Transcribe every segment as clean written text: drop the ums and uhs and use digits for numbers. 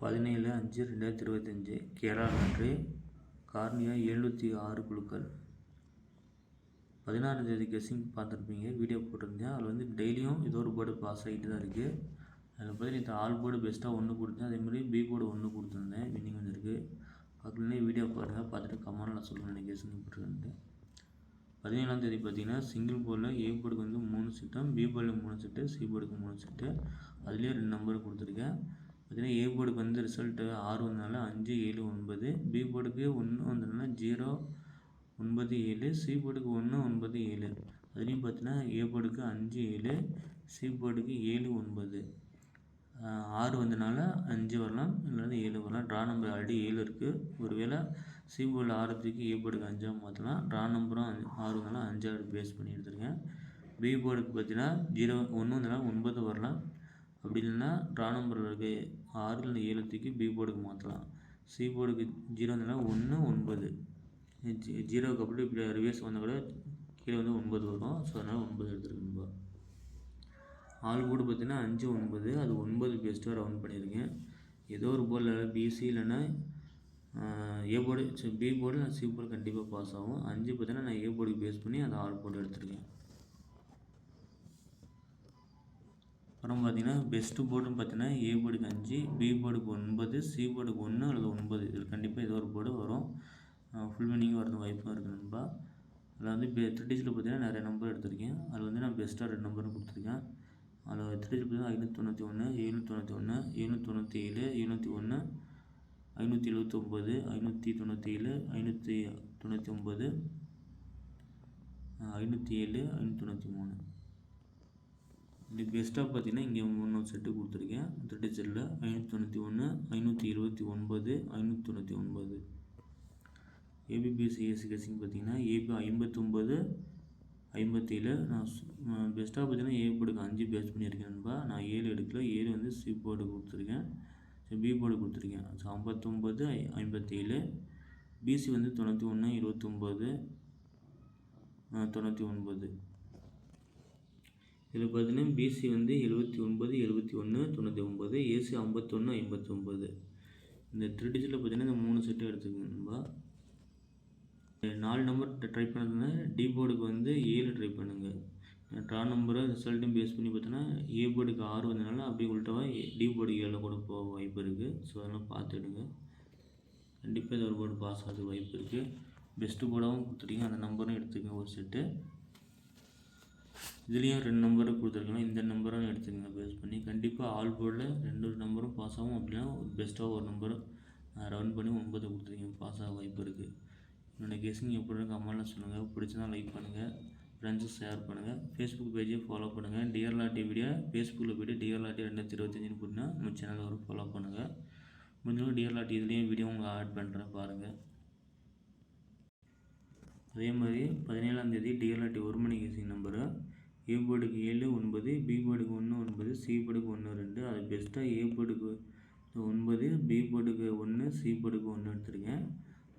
17/5/2025 Kerala lottery cornea 706 குழுக்கள். 16ஆம் தேதி guessing பார்த்துருப்பீங்க, வீடியோ போட்டிருந்தேன். அதில் வந்து டெய்லியும் ஏதோ ஒரு போர்டு பாஸ் ஆகிட்டு தான் இருக்குது. அதில் பார்த்தீங்கன்னா ஆல் போர்டு பெஸ்ட்டாக 1 கொடுத்தேன், அதேமாதிரி பி போர்டு 1 கொடுத்துருந்தேன், வின்னிங் வந்துருக்கு. பார்க்கலன்னா வீடியோ பாருங்கள், பார்த்துட்டு கமெண்டில் சொல்லுங்கள் நீங்கள் கெஸ்ஸிங் போட்டுருக்கேன்ட்டு. 17ஆம் தேதி பார்த்தீங்கன்னா சிங்கிள் போர்டில் ஏ போர்டுக்கு வந்து 3 செட்டும், பி போர்டில் 3 செட்டு, சி போர்டுக்கு 3 செட்டு, அதுலேயே 2 நம்பர் கொடுத்துருக்கேன். பார்த்தீங்கன்னா ஏ போர்டுக்கு வந்து ரிசல்ட்டு 6 வந்தனால 5, 7, 9, பி போர்டுக்கு 1 வந்ததுனால 0, 9, 7, சி போர்டுக்கு 1, 9, 7. அதுலேயும் பார்த்தீங்கன்னா ஏ போர்டுக்கு 5, 7, சி போர்டுக்கு 7, 9. 6 வந்தனால 5 வரலாம், இல்லைன்னா 7 வரலாம். ட்ரா நம்பர் ஆல்ரெடி 7 இருக்குது. ஒருவேளை சி போர்டில் 6 தூக்கி ஏ போர்டுக்கு 5ஆக மாற்றலாம். ட்ரா நம்பரும் 6 வந்தனால 5 பேஸ் பண்ணி எடுத்துருக்கேன். பி போர்டுக்கு பார்த்தீங்கன்னா 0, 1 வந்தனால 9 வரலாம். அப்படி இல்லைன்னா ட்ரா நம்பர் இருக்குது 6 இல்லை 7 தூக்கி பி போர்டுக்கு மாற்றலாம். சி போர்டுக்கு 0 வந்தனால 1, 9. 0க்கு அப்புறம் இப்படி ரிவர்ஸ் வந்தால் கூட கீழே வந்து 9 வரும். ஸோ அதனால் 9 எடுத்துருக்கேன்பா. ஆல் போர்டு பார்த்தீங்கன்னா 5, 9, அது 9 பெஸ்ட்டாக ரவுண்ட் பண்ணியிருக்கேன். ஏதோ ஒரு போர்டில் பிசி இல்லைன்னா ஏ போர்டு, பி போர்டு நான் சி போர்டு கண்டிப்பாக பாஸ் ஆகும். 5 பார்த்தீங்கன்னா நான் ஏ போர்டுக்கு பேஸ் பண்ணி அந்த ஆல் போர்டு எடுத்துருக்கேன். அப்புறம் பார்த்தீங்கன்னா பெஸ்ட்டு போர்டுன்னு பார்த்தீங்கன்னா ஏ போர்டுக்கு 5, பி போர்டுக்கு 9, சி போர்டுக்கு 1 அல்லது 9. இதில் கண்டிப்பாக ஏதோ ஒரு போர்டு வரும். ஃபுல் வின்னிங் வரது வாய்ப்பும் இருக்குது நண்பா. அதில் வந்து த்ரெட்டிஸில் பார்த்தீங்கன்னா நிறைய நம்பர் எடுத்திருக்கேன். அதில் வந்து நான் பெஸ்ட்டாக 2 நம்பர் கொடுத்துருக்கேன். அதில் த்ரெட்டிஸில் பார்த்தீங்கன்னா 591, 791, 797, 701, 579, 597, 599, 507, 593. இது பெஸ்ட்டாக பார்த்தீங்கன்னா இங்கே 3 செட்டு கொடுத்துருக்கேன். த்ரெட்டிஸில் 591, 529, 599. ஏபிபிசிஎஸ்சி கெஸ்ஸிங் பார்த்தீங்கன்னா ஏபி 59, 57. நான் பெஸ்ட்டாக பார்த்தீங்கன்னா ஏ போர்டுக்கு 5 பேஸ் பண்ணியிருக்கேன்பா. நான் 7 எடுக்கல, 7 வந்து சி போர்டு கொடுத்துருக்கேன், பி போர்டு கொடுத்துருக்கேன். ஸோ 59, 57. பிசி வந்து 91, 29, 99. இதில் பார்த்தீங்கன்னா பிசி வந்து 79, 71, 99, ஏசி 51, 59. இந்த த்ரெட்டிஸில் பார்த்தீங்கன்னா இந்த 3 செட்டு எடுத்துக்கணும்பா. 4 நம்பர் ட்ரை பண்ணதுன்னா டி போர்டுக்கு வந்து 7 ட்ரை பண்ணுங்கள். ட்ரா நம்பரை ரிசல்ட்டும் பேஸ் பண்ணி பார்த்தோன்னா ஏ போர்டுக்கு 6 வந்ததுனால அப்படியே உள்டாவாக டி போர்டுக்கு 7 கூட போக வாய்ப்பு இருக்குது. ஸோ அதெல்லாம் பார்த்துடுங்க. கண்டிப்பாக இது ஒரு போர்டு பாஸ் ஆகிறதுக்கு வாய்ப்பு இருக்குது. பெஸ்ட்டு போர்டாகவும் கொடுத்துருக்கீங்க, அந்த நம்பரும் எடுத்துக்கங்க ஒரு செட்டு. இதுலேயும் 2 நம்பரும் கொடுத்துருக்கலாம், இந்த நம்பரும் எடுத்துக்கங்க பேஸ் பண்ணி. கண்டிப்பாக ஆல் போர்டில் 2 நம்பரும் பாஸ் ஆகும். அப்படின்னா பெஸ்ட்டாக ஒரு நம்பர் ரவுண்ட் பண்ணி 9 கொடுத்துருக்கீங்க, பாஸ் ஆக வாய்ப்பு இருக்குது. என்னோடய கெஸ்ஸிங் எப்படி கமெண்ட்டில் சொல்லுங்கள். பிடிச்சதான் லைக் பண்ணுங்கள், ஃப்ரெண்ட்ஸுக்கு ஷேர் பண்ணுங்கள், ஃபேஸ்புக் பேஜை ஃபாலோ பண்ணுங்கள். டிஆர்லாட்டி வீடியோ ஃபேஸ்புக்கில் போய்ட்டு டிஆர்லாட்டி 2025 போட்டுனா நம்ம சேனலில் ஒரு ஃபாலோ பண்ணுங்கள். முடிஞ்சளவு டிஆர்லாட்டி இதுலேயும் வீடியோ உங்களை ஆட் பண்ணுறேன் பாருங்கள். அதே மாதிரி 17ஆம் தேதி டிஆர்லாட்டி 1 மணி கெஸ்ஸிங் நம்பரு ஏ போர்டுக்கு 7, 9, பி போர்டுக்கு 1, 9, சி போர்டுக்கு 1, 2. அது பெஸ்ட்டாக ஏ போர்டுக்கு 9, பி போர்டுக்கு 1, சி போர்டுக்கு 1 எடுத்துருக்கேன்.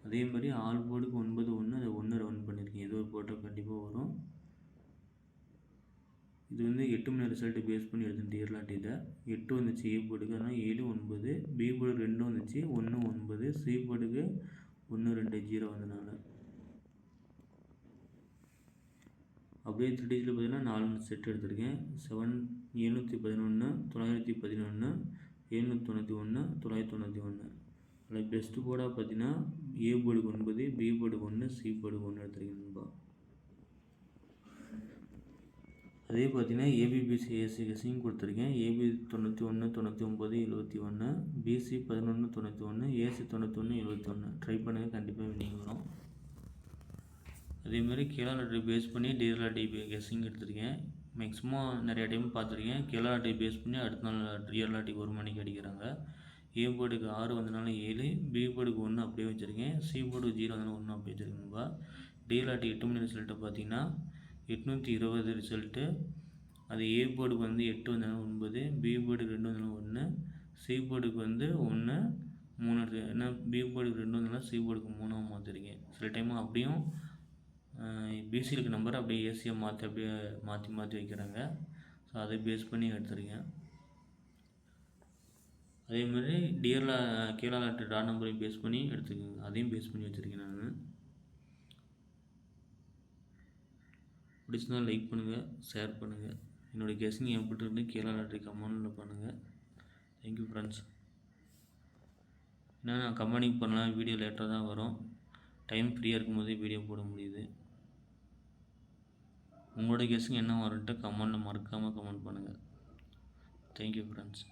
அதே மாதிரி ஆல் போர்டுக்கு 9, 1, அதை 1 ரவுண்ட் பண்ணியிருக்கேன். ஏதோ ஒரு போர்ட்டை கண்டிப்பாக வரும். இது வந்து 8 மணி ரிசல்ட்டு பேஸ் பண்ணி எடுத்தேன் டிஆர்லாட்டியில். 8 வந்துச்சு ஏ போர்டுக்கு, அதனால் 7, 9, பி போர்டுக்கு 2 வந்துச்சு, 1, 9, சி போர்டுக்கு 1, 2, 0 வந்ததுனால. அப்படியே த்ரெட்டிஸில் பார்த்தீங்கன்னா 4 செட் எடுத்திருக்கேன். 711, 911, 791, 991. அதில் பெஸ்ட்டு போர்டாக பார்த்தீங்கன்னா ஏ போர்டுக்கு 9, பி போர்டுக்கு 1, சி போர்டுக்கு 1 எடுத்துருக்கேன்பா. அதே பார்த்தீங்கன்னா ஏபிபிசிஎஸ்சி கெஸ்ஸிங் கொடுத்துருக்கேன். AB 91, 99, 71, BC 11, 91, AC 91, 71. ட்ரை பண்ணுங்கள், கண்டிப்பாக வின்னிங் வரும். அதேமாதிரி கேரளா லாட்டரி பேஸ் பண்ணி டிஆர்லாட்டி கெஸ்ஸிங் எடுத்திருக்கேன். மேக்ஸிமம் நிறைய டைம் பார்த்துருக்கேன். கேரளா லாட்டரி பேஸ் பண்ணி அடுத்த நாள் டிஆர்லாட்டி 1 மணிக்கு அடிக்கிறாங்க. ஏ போர்டுக்கு 6 வந்தனால 7, பி போர்டுக்கு 1 அப்படியே வச்சுருக்கேன், சி போர்டுக்கு 0 வந்தனால 1 அப்படியே வச்சுருக்கேன்பா. டிஆர்லாட்டி 8 மணி ரிசல்ட்டை பார்த்தீங்கன்னா 820 ரிசல்ட்டு. அது ஏ போர்டுக்கு வந்து 8 வந்தனால 9, பி போர்டுக்கு 2 வந்தனால 1, சி போர்டுக்கு வந்து 1, 3. ஏன்னா பி போர்டுக்கு 2 வந்தனால சி போர்டுக்கு 3 மாற்றிருக்கேன். சில டைம் அப்படியும் பிசியில் இருக்க நம்பர் அப்படியே ஏசியாக மாற்றி அப்படியே மாற்றி வைக்கிறாங்க. ஸோ அதை பேஸ் பண்ணி எடுத்துருக்கேன். அதேமாதிரி டியரில் கேரளா லாட்ரி ட்ரா நம்பரையும் பேஸ் பண்ணி எடுத்துக்கோங்க, அதையும் பேஸ் பண்ணி வச்சுருக்கேன் நான். பிடிச்சிருந்தால் லைக் பண்ணுங்கள், ஷேர் பண்ணுங்கள். என்னுடைய கெஸ்ஸிங் எப்படி இருந்து கேரளா லாட்ரி கமெண்டில் பண்ணுங்கள். Thank you friends. ஏன்னா நான் கம்பெனிக்கு பண்ணலாம், வீடியோ லேட்டாக தான் வரும். டைம் ஃப்ரீயாக இருக்கும் போதே வீடியோ போட முடியுது. உங்களோட கெஸ்ஸிங் என்ன வரும்ன்ட்டு கமெண்டில் மறக்காமல் கமெண்ட் பண்ணுங்கள். Thank you friends.